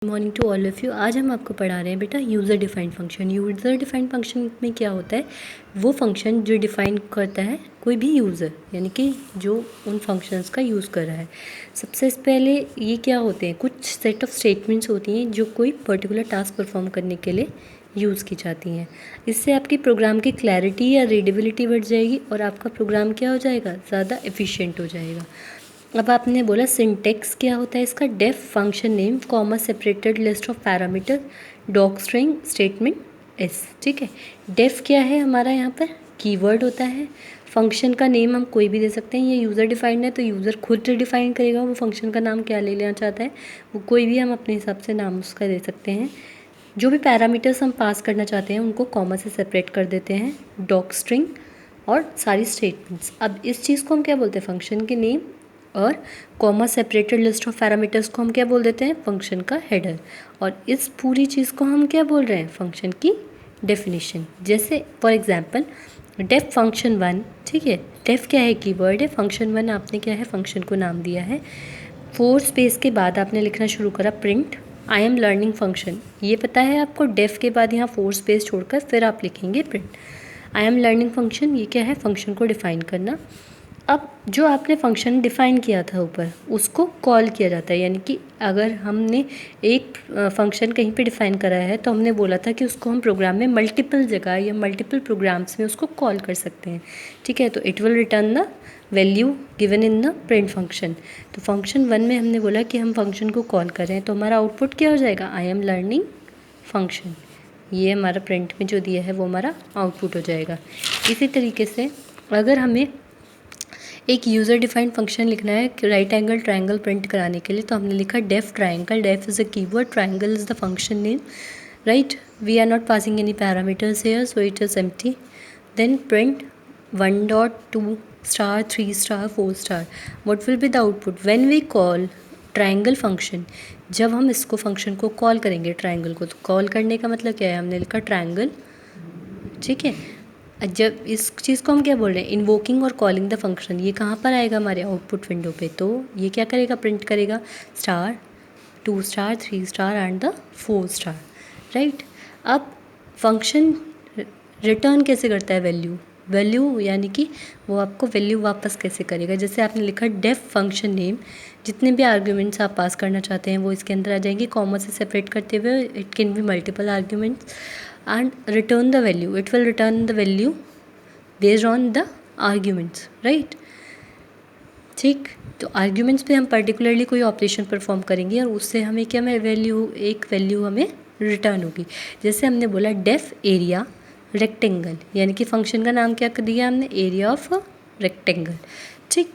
Morning to all of you. आज हम आपको पढ़ा रहे हैं बेटा user defined function. User defined function में क्या होता है, वो फंक्शन जो डिफ़ाइन करता है कोई भी यूज़र, यानी कि जो उन फंक्शंस का यूज़ कर रहा है। सबसे पहले ये क्या होते हैं, कुछ सेट ऑफ स्टेटमेंट्स होती हैं जो कोई पर्टिकुलर टास्क परफॉर्म करने के लिए यूज़ की जाती हैं। इससे आपकी प्रोग्राम की क्लैरिटी या रीडेबिलिटी बढ़ जाएगी और आपका प्रोग्राम क्या हो जाएगा, ज़्यादा एफिशिएंट हो जाएगा। अब आपने बोला सिंटेक्स क्या होता है इसका, def function name comma separated list of parameter doc string statements. ठीक है, डेफ क्या है हमारा यहाँ पर कीवर्ड होता है। फंक्शन का नेम हम कोई भी दे सकते हैं, ये यूज़र डिफाइंड है तो यूज़र खुद डिफाइन करेगा वो फंक्शन का नाम क्या ले लेना चाहता है, वो कोई भी हम अपने हिसाब से नाम उसका दे सकते हैं। जो भी पैरामीटर्स हम पास करना चाहते हैं उनको कॉमा से सेपरेट कर देते हैं, डॉक स्ट्रिंग और सारी स्टेटमेंट्स। अब इस चीज़ को हम क्या बोलते हैं, फंक्शन के नेम, और comma separated list of parameters को हम क्या बोल देते हैं, फंक्शन का हेडर। और इस पूरी चीज़ को हम क्या बोल रहे हैं, फंक्शन की डेफिनेशन। जैसे for example def function one, ठीक है, डेफ क्या है, कीवर्ड है, फंक्शन वन आपने क्या है, फंक्शन को नाम दिया है। 4 स्पेस के बाद आपने लिखना शुरू करा print I am learning function. ये पता है आपको, डेफ के बाद यहाँ 4 स्पेस छोड़कर फिर आप लिखेंगे print I am learning function. ये क्या है, फंक्शन को डिफाइन करना। अब जो आपने फंक्शन डिफ़ाइन किया था ऊपर, उसको कॉल किया जाता है। यानी कि अगर हमने एक फंक्शन कहीं पे डिफ़ाइन करा है तो हमने बोला था कि उसको हम प्रोग्राम में मल्टीपल जगह या मल्टीपल प्रोग्राम्स में उसको कॉल कर सकते हैं। ठीक है, तो it will return the value given in the print function. तो फंक्शन वन में हमने बोला कि हम फंक्शन को कॉल कर रहे हैं, तो हमारा आउटपुट क्या हो जाएगा, आई एम लर्निंग फंक्शन। ये हमारा प्रिंट में जो दिया है वो हमारा आउटपुट हो जाएगा। इसी तरीके से अगर हमें एक यूज़र डिफाइंड फंक्शन लिखना है राइट एंगल ट्रायंगल प्रिंट कराने के लिए, तो हमने लिखा def triangle. Def is a keyword, triangle is the function name, right. We are not passing any parameters here, so it is empty. Then print 1 dot 2 star 3 star 4 star. What will be the output when we call triangle function? जब हम इसको function को call करेंगे, triangle को, तो call करने का मतलब क्या है, हमने लिखा ट्रायंगल। ठीक है, जब इस चीज़ को हम क्या बोल रहे हैं, इन्वोकिंग और कॉलिंग द फंक्शन, ये कहाँ पर आएगा हमारे आउटपुट विंडो पे। तो ये क्या करेगा, प्रिंट करेगा star 2 star 3 star and the 4 star, right. अब फंक्शन रिटर्न कैसे करता है, वैल्यू यानी कि वो आपको वैल्यू वापस कैसे करेगा। जैसे आपने लिखा डेफ फंक्शन नेम, जितने भी आर्ग्यूमेंट्स आप पास करना चाहते हैं वो इसके अंदर आ जाएंगे, कॉमा से सेपरेट करते हुए। It can be multiple arguments and return the value. It will return the value based on the arguments, right? ठीक, तो आर्ग्यूमेंट्स पे हम पर्टिकुलरली कोई ऑपरेशन परफॉर्म करेंगे और उससे हमें क्या, में एक वैल्यू हमें रिटर्न होगी। जैसे हमने बोला डेफ एरिया रेक्टेंगल, यानी कि फंक्शन का नाम क्या कर दिया हमने, एरिया ऑफ रेक्टेंगल। ठीक,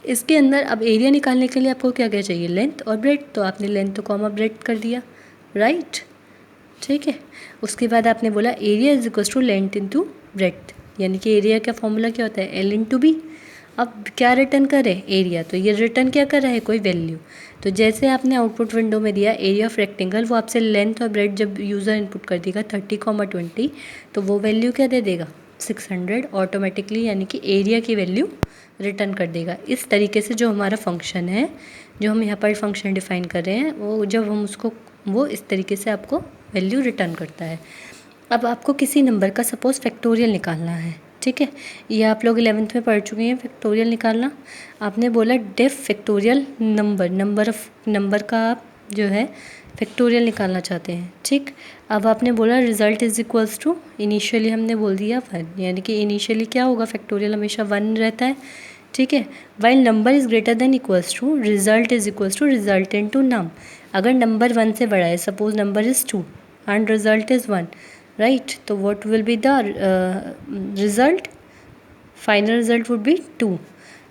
इसके अंदर अब एरिया निकालने के लिए आपको क्या क्या चाहिए, लेंथ और ब्रेड्थ। तो आपने लेंथ तो कॉमा ब्रेड्थ कर दिया, राइट। ठीक है, उसके बाद आपने बोला area is equal to length into breadth, यानी कि एरिया का फॉर्मूला क्या होता है, एल इंटू बी। अब क्या रिटर्न कर रहे हैं, एरिया, तो ये रिटर्न क्या कर रहा है, कोई वैल्यू। तो जैसे आपने आउटपुट विंडो में दिया एरिया ऑफ रेक्टेंगल, वो आपसे लेंथ और ब्रेड्थ जब यूज़र इनपुट कर देगा 30, 20, तो वो वैल्यू क्या दे देगा, 600 ऑटोमेटिकली, यानी कि एरिया की वैल्यू रिटर्न कर देगा। इस तरीके से जो हमारा फंक्शन है, जो हम यहाँ पर फंक्शन डिफाइन कर रहे हैं, वो जब हम उसको, वो इस तरीके से आपको वैल्यू रिटर्न करता है। अब आपको किसी नंबर का सपोज़ फैक्टोरियल निकालना है, ठीक है, ये आप लोग 11th में पढ़ चुके हैं फैक्टोरियल निकालना। आपने बोला डेफ फैक्टोरियल नंबर का आप जो है फैक्टोरियल निकालना चाहते हैं, ठीक। अब आपने बोला result is equals to, initially हमने बोल दिया 1, यानी कि इनिशियली क्या होगा, फैक्टोरियल हमेशा 1 रहता है, ठीक है। While number is greater than equals to result is equals to result into num. अगर नंबर 1 से बड़ा है, suppose number is 2 and result is 1, right? So what will be the result? Final result would be 2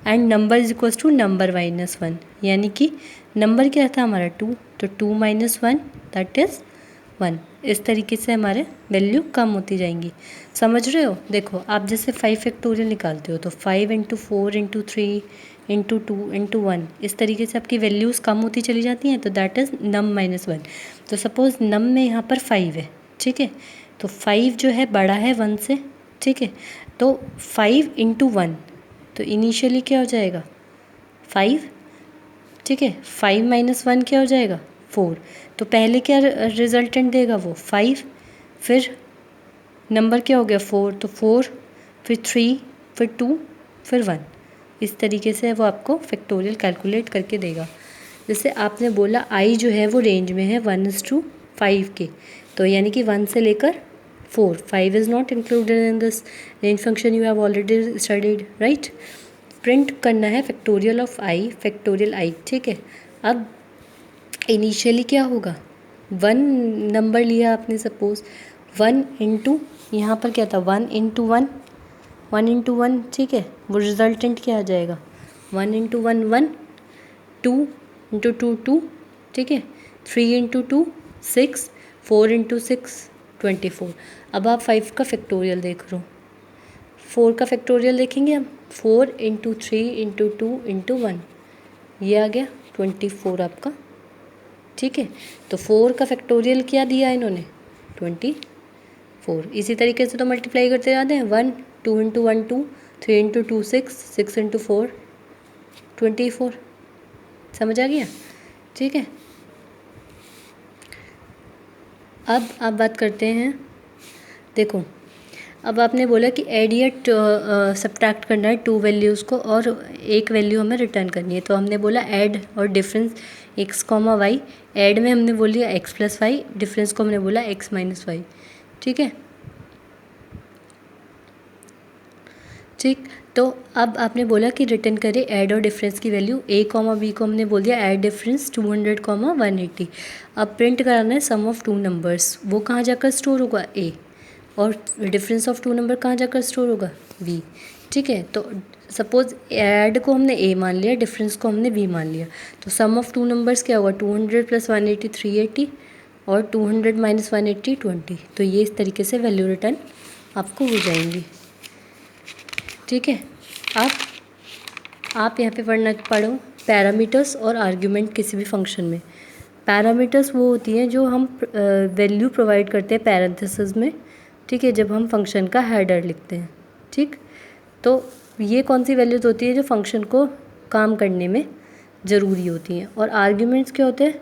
and number is equals to number minus 1, यानी कि number क्या था हमारा 2, तो 2 minus 1 that is 1। इस तरीके से हमारे वैल्यू कम होती जाएंगी, समझ रहे हो। देखो आप जैसे 5 फैक्टोरियल निकालते हो तो 5 इंटू 4 इंटू 3 इंटू 2 इंटू 1, इस तरीके से आपकी वैल्यूज़ कम होती चली जाती हैं, तो दैट इज़ नम माइनस 1। तो सपोज़ नम में यहाँ पर 5 है, ठीक है, तो 5 जो है बड़ा है 1 से, ठीक है, तो 5 इंटू 1, तो इनिशियली क्या हो जाएगा 5, ठीक है, 5 माइनस 1 क्या हो जाएगा 4। तो पहले क्या रिजल्टेंट देगा वो 5, फिर नंबर क्या हो गया 4, तो 4 फिर 3 फिर 2 फिर 1। इस तरीके से वो आपको फैक्टोरियल कैलकुलेट करके देगा। जैसे आपने बोला आई जो है वो रेंज में है 1:5 के, तो यानी कि 1 से लेकर 4, 5 is not included in this range function, you have already studied right. Print करना है फैक्टोरियल ऑफ आई, फैक्टोरियल आई, ठीक है। अब इनिशियली क्या होगा, 1 नंबर लिया आपने, सपोज 1 इंटू, यहाँ पर क्या था 1 इंटू 1, 1 इंटू 1, ठीक है। वो रिजल्टेंट क्या आ जाएगा 1 इंटू 1 1, 2 इंटू 2 2, ठीक है, 3 इंटू 2 6, 4 इंटू 6 24। अब आप 5 का फैक्टोरियल देख लो, 4 का फैक्टोरियल देखेंगे हम, 4 इंटू 3 इंटू 2 इंटू 1, ये आ गया 24 आपका, ठीक है। तो 4 का फैक्टोरियल क्या दिया इन्होंने 24। इसी तरीके से तो मल्टीप्लाई करते जाते हैं, 1 2 इंटू 1 2, 3 इंटू 2 6, 6 इंटू 4 24। समझ आ गया, ठीक है। अब बात करते हैं, देखो अब आपने बोला कि एड या सब्ट्रैक्ट करना है 2 वैल्यूज़ को और एक वैल्यू हमें रिटर्न करनी है। तो हमने बोला ऐड और डिफरेंस x, y, ऐड में हमने बोल दिया x + y, डिफरेंस को हमने बोला x - y, ठीक है। ठीक, तो अब आपने बोला कि रिटर्न करें ऐड और डिफरेंस की वैल्यू, a, b को हमने बोल दिया ऐड डिफरेंस 200, 180। अब प्रिंट कराना है सम ऑफ 2 नंबर्स, वो कहाँ जाकर स्टोर होगा a, और डिफरेंस ऑफ 2 नंबर कहाँ जाकर स्टोर होगा v, ठीक है। तो सपोज ऐड को हमने a मान लिया, डिफरेंस को हमने v मान लिया, तो सम ऑफ 2 नंबर्स क्या होगा 200 + 180 380 और 200 - 180 20। तो ये इस तरीके से वैल्यू रिटर्न आपको हो जाएंगी, ठीक है। आप यहाँ पे पढ़ो पैरामीटर्स और आर्ग्यूमेंट किसी भी फंक्शन में। पैरामीटर्स वो होती हैं जो हम वैल्यू प्रोवाइड करते हैं पैरेंथेसिस में, ठीक है, जब हम फंक्शन का हेडर लिखते हैं, ठीक। तो ये कौन सी वैल्यूज़ होती है जो फंक्शन को काम करने में ज़रूरी होती हैं। और आर्ग्यूमेंट्स क्या होते हैं,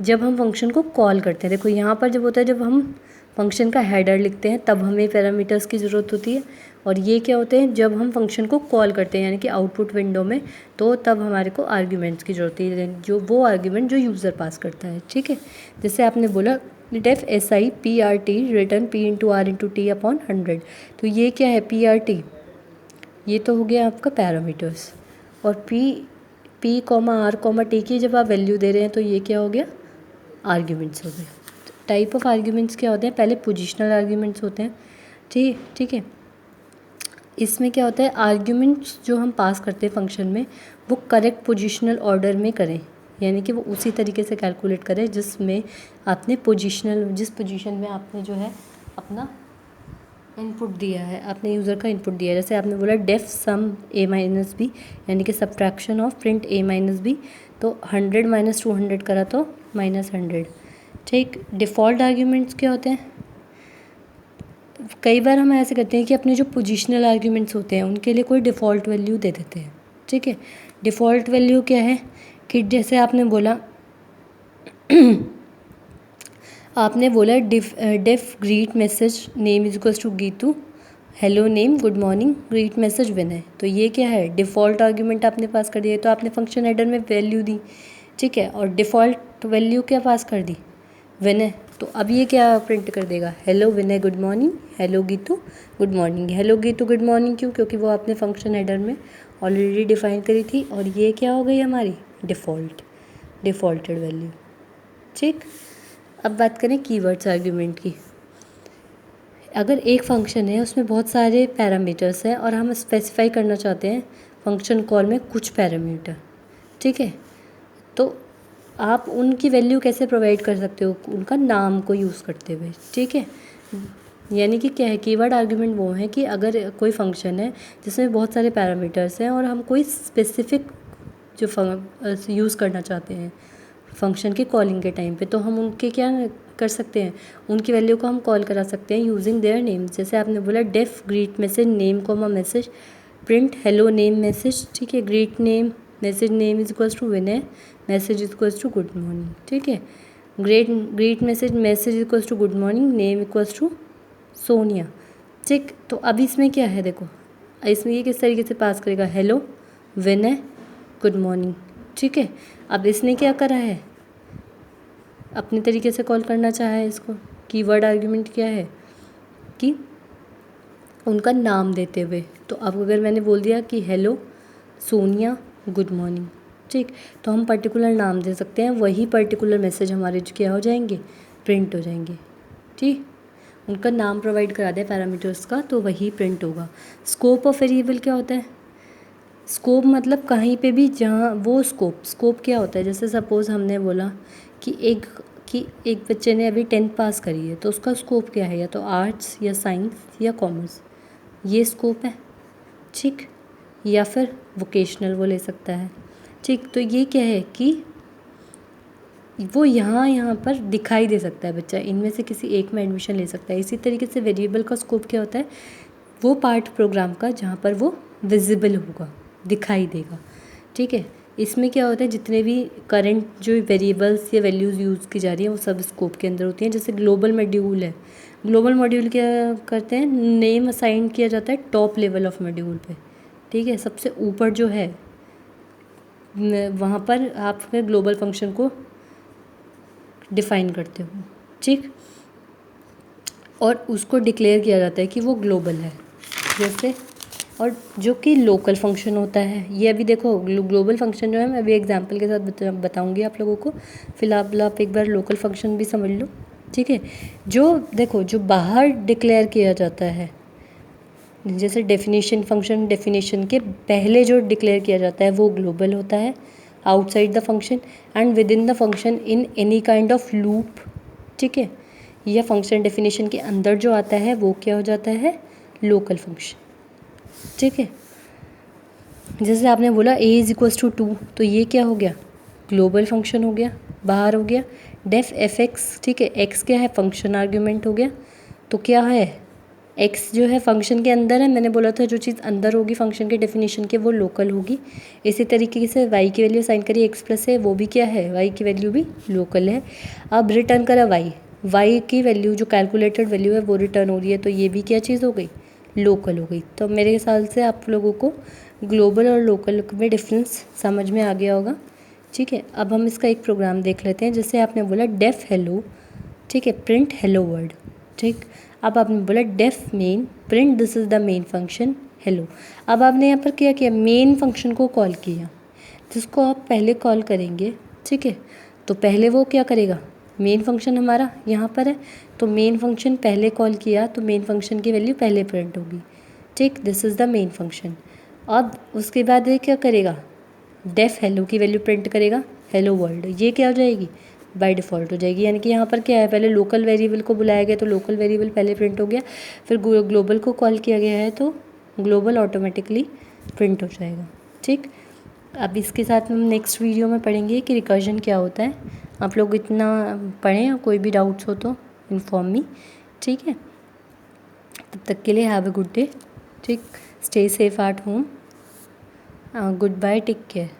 जब हम फंक्शन को कॉल करते हैं। देखो यहाँ पर जब होता है जब हम फंक्शन का हेडर लिखते हैं तब हमें पैरामीटर्स की ज़रूरत होती है, और ये क्या होते हैं जब हम फंक्शन को कॉल करते हैं यानी कि आउटपुट विंडो में, तो तब हमारे को आर्ग्यूमेंट्स की ज़रूरत है, जो वो आर्ग्यूमेंट जो यूज़र पास करता है, ठीक है। जैसे आपने बोला def SI PRT return P × R × T upon 100, तो ये क्या है PRT, ये तो हो गया आपका पैरामीटर्स, और P, R, T की जब आप वैल्यू दे रहे हैं तो ये क्या हो गया आर्ग्यूमेंट्स हो गए। टाइप ऑफ आर्ग्यूमेंट्स क्या होते हैं, पहले पोजिशनल आर्ग्यूमेंट्स होते हैं, ठीक है। इसमें क्या होता है आर्ग्यूमेंट्स जो हम पास करते हैं फंक्शन में वो करेक्ट पोजिशनल ऑर्डर में करें, यानी कि वो उसी तरीके से कैलकुलेट करें जिसमें आपने जिस पोजीशन में आपने जो है अपना इनपुट दिया है, आपने यूज़र का इनपुट दिया है। जैसे आपने बोला डेफ सम a - b, यानी कि subtraction of print a - b, तो 100 - 200 करा तो -100, ठीक। डिफ़ॉल्ट आर्ग्यूमेंट्स क्या होते हैं, कई बार हम ऐसे करते हैं कि अपने जो पोजिशनल आर्ग्यूमेंट्स होते हैं उनके लिए कोई डिफ़ॉल्ट वैल्यू दे देते हैं, ठीक है। डिफ़ॉल्ट वैल्यू क्या है कि जैसे आपने बोला def greet message name = Geetu, hello name, good morning, greet message Vinay. तो ये क्या है डिफ़ॉल्ट आर्ग्यूमेंट आपने पास कर दिया, तो आपने फंक्शन हेडर में वैल्यू दी, ठीक है, और डिफ़ॉल्ट वैल्यू क्या पास कर दी विनय। तो अब ये क्या प्रिंट कर देगा hello Vinay good morning, hello Geetu good morning. Hello Geetu good morning क्यों, क्योंकि वो आपने फंक्शन हेडर में ऑलरेडी डिफ़ाइन करी थी, और ये क्या हो गई हमारी डिफ़ॉल्टेड वैल्यू, ठीक। अब बात करें कीवर्ड्स आर्ग्यूमेंट की। अगर एक फंक्शन है उसमें बहुत सारे पैरामीटर्स हैं और हम स्पेसिफाई करना चाहते हैं फंक्शन कॉल में कुछ पैरामीटर, ठीक है, तो आप उनकी वैल्यू कैसे प्रोवाइड कर सकते हो, उनका नाम को यूज़ करते हुए, ठीक है। यानी कि क्या है कीवर्ड आर्ग्यूमेंट वो है कि अगर कोई फंक्शन है जिसमें बहुत सारे पैरामीटर्स हैं और हम कोई स्पेसिफिक जो यूज़ करना चाहते हैं फंक्शन के कॉलिंग के टाइम पे, तो हम उनके क्या कर सकते हैं, उनकी वैल्यू को हम कॉल करा सकते हैं यूजिंग देयर नेम। जैसे आपने बोला def greet message name message print hello name message, ठीक है, greet name message name = Vinay message equals to good morning, ठीक है। Great message equals to good morning, name equals to Sonia, ठीक। तो अब इसमें क्या है देखो, इसमें ये किस तरीके से पास करेगा, हेलो विनय गुड मॉर्निंग, ठीक है। अब इसने क्या करा है, अपने तरीके से कॉल करना चाहा है इसको। कीवर्ड आर्ग्यूमेंट क्या है कि उनका नाम देते हुए, तो अब अगर मैंने बोल दिया कि हेलो सोनिया गुड मॉर्निंग, ठीक, तो हम पर्टिकुलर नाम दे सकते हैं, वही पर्टिकुलर मैसेज हमारे जो क्या हो जाएंगे, प्रिंट हो जाएंगे, ठीक। उनका नाम प्रोवाइड करा दें पैरामीटर्स का, तो वही प्रिंट होगा। स्कोप ऑफ वेरिएबल क्या होता है, स्कोप मतलब कहीं पे भी जहाँ वो स्कोप क्या होता है, जैसे सपोज़ हमने बोला कि एक बच्चे ने अभी 10th पास करी है, तो उसका स्कोप क्या है, या तो आर्ट्स या साइंस या कॉमर्स, ये स्कोप है, ठीक। या फिर वोकेशनल वो ले सकता है, ठीक। तो ये क्या है कि वो यहाँ पर दिखाई दे सकता है बच्चा, इनमें से किसी एक में एडमिशन ले सकता है। इसी तरीके से वेरिएबल का स्कोप क्या होता है, वो पार्ट प्रोग्राम का जहाँ पर वो विजिबल होगा, दिखाई देगा, ठीक है। इसमें क्या होता है, जितने भी करंट जो वेरिएबल्स या वैल्यूज़ यूज़ की जा रही हैं वो सब स्कोप के अंदर होती हैं। जैसे ग्लोबल मॉड्यूल है, ग्लोबल मॉड्यूल क्या करते हैं, नेम असाइन किया जाता है टॉप लेवल ऑफ मॉड्यूल पे, ठीक है। सबसे ऊपर जो है वहाँ पर आप फिर ग्लोबल फंक्शन को डिफ़ाइन करते हो, ठीक, और उसको डिक्लेयर किया जाता है कि वो ग्लोबल है, जैसे। और जो कि लोकल फंक्शन होता है, ये अभी देखो ग्लोबल फंक्शन जो है मैं अभी एग्जांपल के साथ बताऊंगी आप लोगों को। फिलहाल आप एक बार लोकल फंक्शन भी समझ लो, ठीक है। जो देखो जो बाहर डिक्लेयर किया जाता है, जैसे डेफिनेशन फंक्शन, डेफिनेशन के पहले जो डिक्लेयर किया जाता है वो ग्लोबल होता है, outside the function and with in the function in any kind of loop, ठीक है। यह फंक्शन डेफिनेशन के अंदर जो आता है वो क्या हो जाता है, लोकल फंक्शन, ठीक है। जैसे आपने बोला a इज इक्वल्स टू 2, तो ये क्या हो गया, ग्लोबल फंक्शन हो गया, बाहर हो गया। डेफ एफ एक्स, ठीक है, x क्या है, फंक्शन आर्ग्यूमेंट हो गया, तो क्या है, x जो है फंक्शन के अंदर है, मैंने बोला था जो चीज़ अंदर होगी फंक्शन के डेफिनेशन के वो लोकल होगी। इसी तरीके से y की वैल्यू साइन करिए, x प्लस है वो भी क्या है, y की वैल्यू भी लोकल है। अब रिटर्न करा y की वैल्यू जो कैलकुलेटेड वैल्यू है वो रिटर्न हो रही है, तो ये भी क्या चीज़ हो गई, लोकल हो गई। तो मेरे ख्याल से आप लोगों को ग्लोबल और लोकल में डिफरेंस समझ में आ गया होगा, ठीक है। अब हम इसका एक प्रोग्राम देख लेते हैं। जैसे आपने बोला डेफ हेलो, ठीक है, प्रिंट हेलो वर्ड, ठीक। अब आपने बोला def main print this is the main function hello. अब आपने यहाँ पर क्या किया, मेन फंक्शन को कॉल किया, जिसको आप पहले कॉल करेंगे, ठीक है। तो पहले वो क्या करेगा, मेन फंक्शन हमारा यहाँ पर है, तो मेन फंक्शन पहले कॉल किया तो मेन फंक्शन की वैल्यू पहले प्रिंट होगी, ठीक, this is the main function. अब उसके बाद ये क्या करेगा, डेफ हेलो की वैल्यू प्रिंट करेगा हेलो वर्ल्ड, ये क्या हो जाएगी, बाय डिफ़ॉल्ट हो जाएगी। यानी कि यहाँ पर क्या है, पहले लोकल वेरिएबल को बुलाया गया तो लोकल वेरिएबल पहले प्रिंट हो गया, फिर ग्लोबल को कॉल किया गया है तो ग्लोबल ऑटोमेटिकली प्रिंट हो जाएगा, ठीक। अब इसके साथ हम नेक्स्ट वीडियो में पढ़ेंगे कि रिकर्जन क्या होता है। आप लोग इतना पढ़ें, और कोई भी डाउट्स हो तो इन्फॉर्म मी, ठीक है। तब तक के लिए हैव अ गुड डे, ठीक, stay safe at home, goodbye, take care.